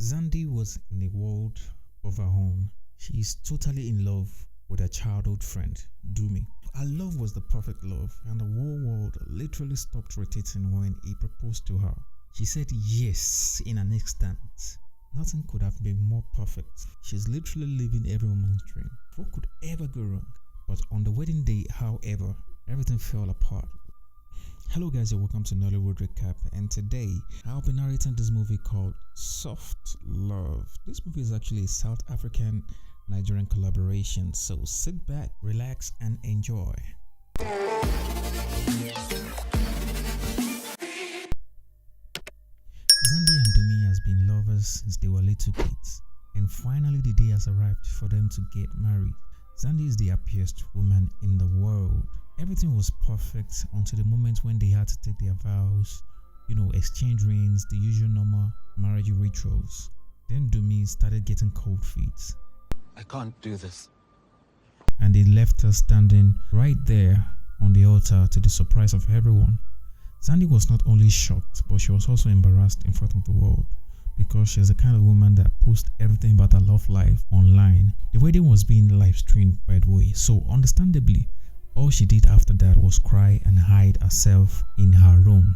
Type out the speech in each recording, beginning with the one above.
Zandi was in a world of her own. She is totally in love with her childhood friend, Dumi. Her love was the perfect love, and the whole world literally stopped rotating when he proposed to her. She said yes in an instant. Nothing could have been more perfect. She's literally living every woman's dream. What could ever go wrong? But on the wedding day, however, everything fell apart. Hello guys, and welcome to Nollywood Recap, and today I'll be narrating this movie called Soft Love. This movie is actually a South African Nigerian collaboration, so sit back, relax and enjoy. Zandi and Dumi has been lovers since they were little kids, and finally the day has arrived for them to get married. Zandi is the happiest woman in the world. Everything was perfect until the moment when they had to take their vows, exchange rings, the usual normal marriage rituals. Then Dumi started getting cold feet. I can't do this. And they left her standing right there on the altar to the surprise of everyone. Zandi was not only shocked, but she was also embarrassed in front of the world, because she's the kind of woman that posts everything about her love life online. The wedding was being live streamed, by the way, so understandably, all she did after that was cry and hide herself in her room.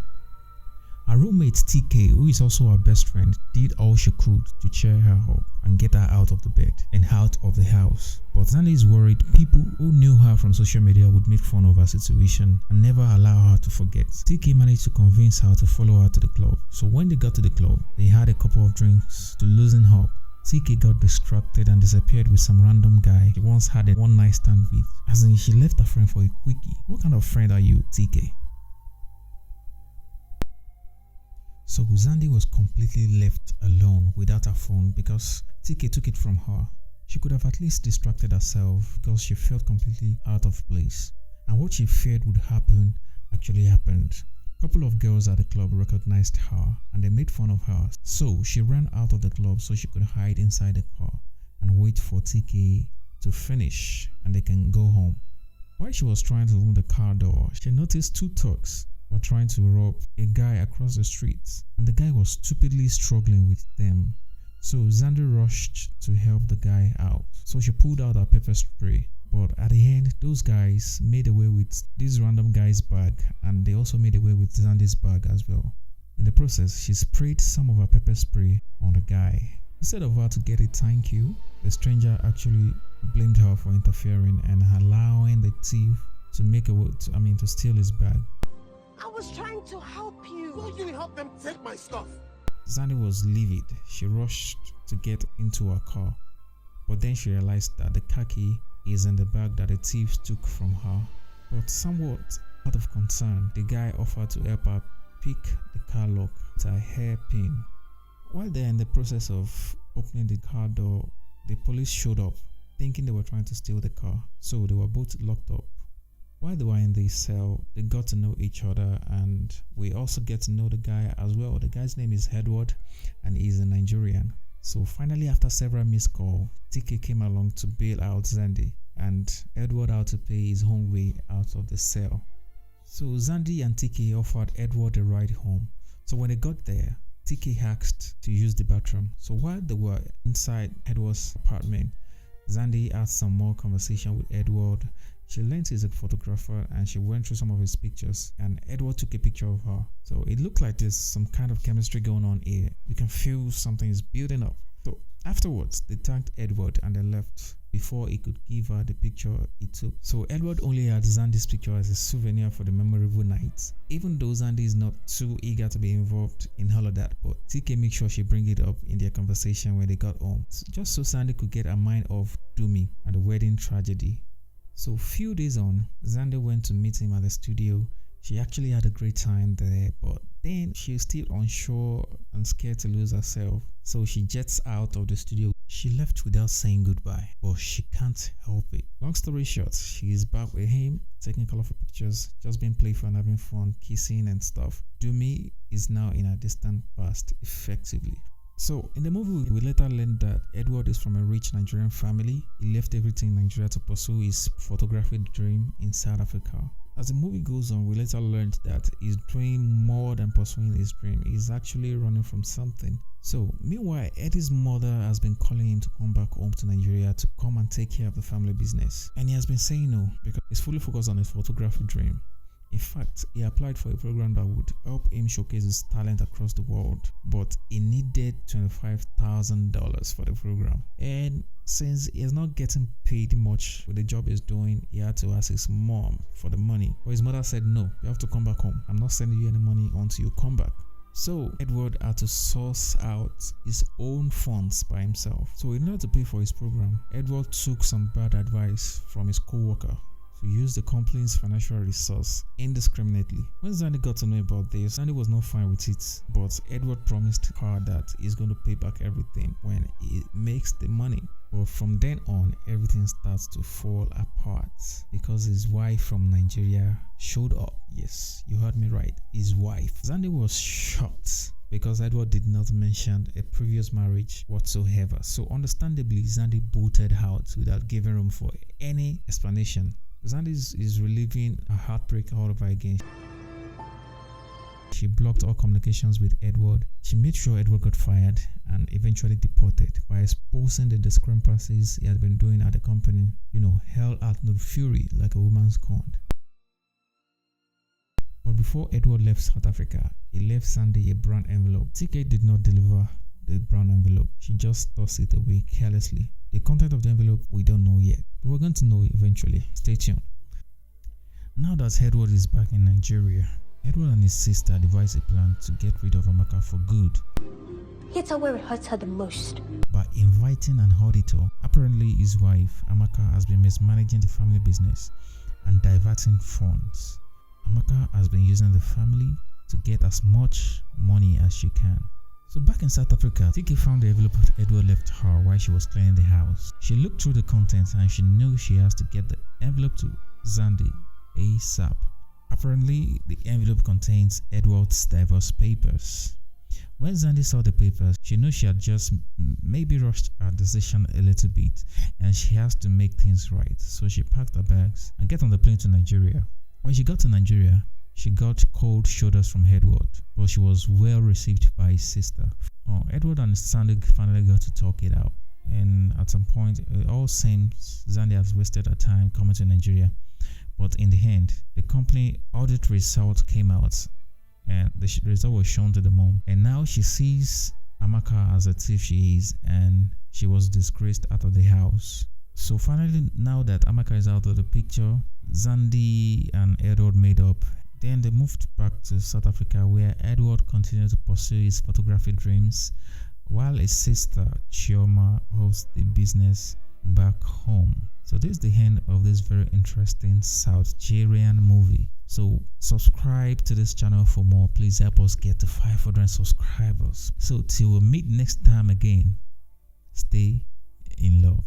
Her roommate TK, who is also her best friend, did all she could to cheer her up and get her out of the bed and out of the house. But Zandi is worried people who knew her from social media would make fun of her situation and never allow her to forget. TK managed to convince her to follow her to the club. So when they got to the club, they had a couple of drinks to loosen up. TK got distracted and disappeared with some random guy she once had a one night stand with. As in, she left her friend for a quickie. What kind of friend are you, TK? So Zandi was completely left alone without her phone because TK took it from her. She could have at least distracted herself because she felt completely out of place. And what she feared would happen actually happened. A couple of girls at the club recognized her and they made fun of her. So she ran out of the club so she could hide inside the car and wait for TK to finish and they can go home. While she was trying to open the car door, she noticed two thugs were trying to rob a guy across the street, and the guy was stupidly struggling with them. So Zandi rushed to help the guy out. So she pulled out her pepper spray, but at the end, those guys made away with this random guy's bag, and they also made away with Zandi's bag as well. In the process, she sprayed some of her pepper spray on the guy. Instead of her to get a thank you, the stranger actually blamed her for interfering and allowing the thief to to steal his bag. I was trying to help you. Will you help them take my stuff? Zandi was livid. She rushed to get into her car, but then she realized that the car key is in the bag that the thieves took from her. But somewhat out of concern, the guy offered to help her pick the car lock with a hairpin. While they're in the process of opening the car door, the police showed up, thinking they were trying to steal the car, so they were both locked up. While they were in the cell, they got to know each other, and we also get to know the guy as well. The guy's name is Edward and he's a Nigerian. So finally, after several missed calls, TK came along to bail out Zandi, and Edward had to pay his own way out of the cell. So Zandi and TK offered Edward a ride home. So when they got there, TK asked to use the bathroom. So while they were inside Edward's apartment, Zandi had some more conversation with Edward. She learned he's a photographer and she went through some of his pictures, and Edward took a picture of her. So it looked like there's some kind of chemistry going on here. You can feel something is building up. So afterwards, they thanked Edward and they left before he could give her the picture he took. So Edward only had Zandi's picture as a souvenir for the memorable night. Even though Zandi is not too eager to be involved in all of that, but TK made sure she bring it up in their conversation when they got home, just so Zandi could get her mind off Dumi and the wedding tragedy. So few days on, Zandi went to meet him at the studio. She actually had a great time there, but then she was still unsure and scared to lose herself. So she jets out of the studio. She left without saying goodbye, but she can't help it. Long story short, she is back with him, taking colorful pictures, just being playful and having fun, kissing and stuff. Dumi is now in a distant past, effectively. So in the movie, we later learned that Edward is from a rich Nigerian family. He left everything in Nigeria to pursue his photography dream in South Africa. As the movie goes on, we later learned that he's doing more than pursuing his dream. He's actually running from something. So, meanwhile, Eddie's mother has been calling him to come back home to Nigeria to come and take care of the family business. And he has been saying no because he's fully focused on his photography dream. In fact, he applied for a program that would help him showcase his talent across the world, but he needed $25,000 for the program. And since he is not getting paid much with the job he's doing, he had to ask his mom for the money. But his mother said, no, you have to come back home. I'm not sending you any money until you come back. So Edward had to source out his own funds by himself. So in order to pay for his program, Edward took some bad advice from his co-worker to use the company's financial resource indiscriminately. When Zandi got to know about this, Zandi was not fine with it, but Edward promised her that he's going to pay back everything when he makes the money. But from then on, everything starts to fall apart because his wife from Nigeria showed up. Yes, you heard me right, his wife. Zandi was shocked because Edward did not mention a previous marriage whatsoever. So understandably, Zandi bolted out without giving room for any explanation. Zandi is reliving a heartbreak all over again. She blocked all communications with Edward. She made sure Edward got fired and eventually deported by exposing the discrepancies he had been doing at the company. You know, hell hath no fury like a woman scorned. But before Edward left South Africa, he left Zandi a brown envelope. TK did not deliver the brown envelope. She just tossed it away carelessly. The content of the envelope we don't know yet, but we're going to know eventually. Stay tuned. Now that Edward is back in Nigeria, Edward and his sister devised a plan to get rid of Amaka for good. Hit her where it hurts her the most. By inviting an auditor. Apparently his wife, Amaka, has been mismanaging the family business and diverting funds. Amaka has been using the family to get as much money as she can. So back in South Africa, TK found the envelope Edward left her while she was cleaning the house. She looked through the contents and she knew she has to get the envelope to Zandi ASAP. Apparently, the envelope contains Edward's divorce papers. When Zandi saw the papers, she knew she had just maybe rushed her decision a little bit and she has to make things right. So she packed her bags and got on the plane to Nigeria. When she got to Nigeria, she got cold shoulders from Edward, but she was well received by his sister. Edward and Zandi finally got to talk it out, and at some point, it all seems Zandi has wasted her time coming to Nigeria. But in the end, the company audit result came out, and the result was shown to the mom. And now she sees Amaka as a thief she is, and she was disgraced out of the house. So finally, now that Amaka is out of the picture, Zandi and Edward made up. Then they moved back to South Africa, where Edward continued to pursue his photography dreams, while his sister Chioma holds the business back home. So this is the end of this very interesting South Nigerian movie. So subscribe to this channel for more. Please help us get to 500 subscribers. So till we meet next time again, stay in love.